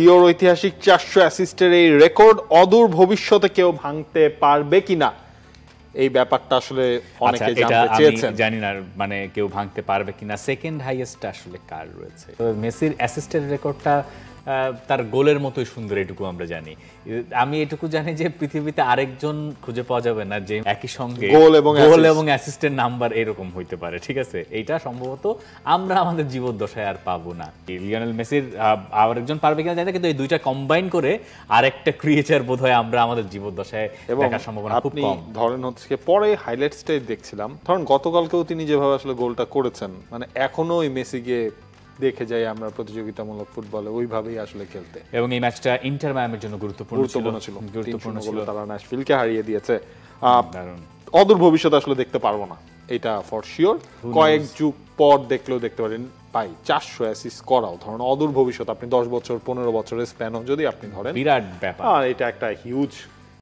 লিওর ঐতিহাসিক 400 অ্যাসিস্টের এই রেকর্ড অদূর ভবিষ্যতে কেউ ভাঙতে পারবে কিনা, এই ব্যাপারটা আসলে অনেকে জানতে চেয়েছেন। আমি জানি না মানে কেউ ভাঙতে পারবে কিনা। সেকেন্ড হাইয়েস্ট আসলে কার রয়েছে? মেসির অ্যাসিস্টের রেকর্ডটা তার গোলের মতোই সুন্দর, এটুকু আমরা জানি। আমি এটুকু জানি যে পৃথিবীতে আরেকজন খুঁজে পাওয়া যাবে না যে একই সঙ্গে গোল এবং অ্যাসিস্টের নাম্বার এরকম হইতে পারে। ঠিক আছে, এইটা সম্ভবত আমরা আমাদের জীবদ্দশায় আর পাবো না। লিওনেল মেসির আরেকজন পারবে কিনা জানি না, কিন্তু এই দুইটা কম্বাইন করে আরেকটা ক্রিয়েচার বোধহয় আমরা আমাদের জীবদ্দশায় দেখার সম্ভাবনা খুব কম। ধরেন হচ্ছে পরে হাইলাইটসটাই দেখছিলাম, ধরেন গতকালকেও তিনি যেভাবে আসলে গোলটা করেছেন, মানে এখনো ওই মেসিকে দেখে যাই আমরা প্রতিযোগিতামূলক ফুটবলে ওইভাবেই আসলে খেলতে। এবং এই ম্যাচটা ইন্টার মায়ামির জন্য গুরুত্বপূর্ণ ছিল। তারা ন্যাশভিলকে হারিয়ে দিয়েছে। অদূর ভবিষ্যতে আসলে দেখতে পারবো না এটা ফর শিওর, কয়েক যুগ পর দেখলেও দেখতে পারেন। পাই 400 অ্যাসিস্ট করাও ধরুন অদূর ভবিষ্যৎ, আপনি 10 বছর 15 বছরের স্প্যানও যদি আপনি ধরেন, বিরাট ব্যাপার। এটা একটা হিউজ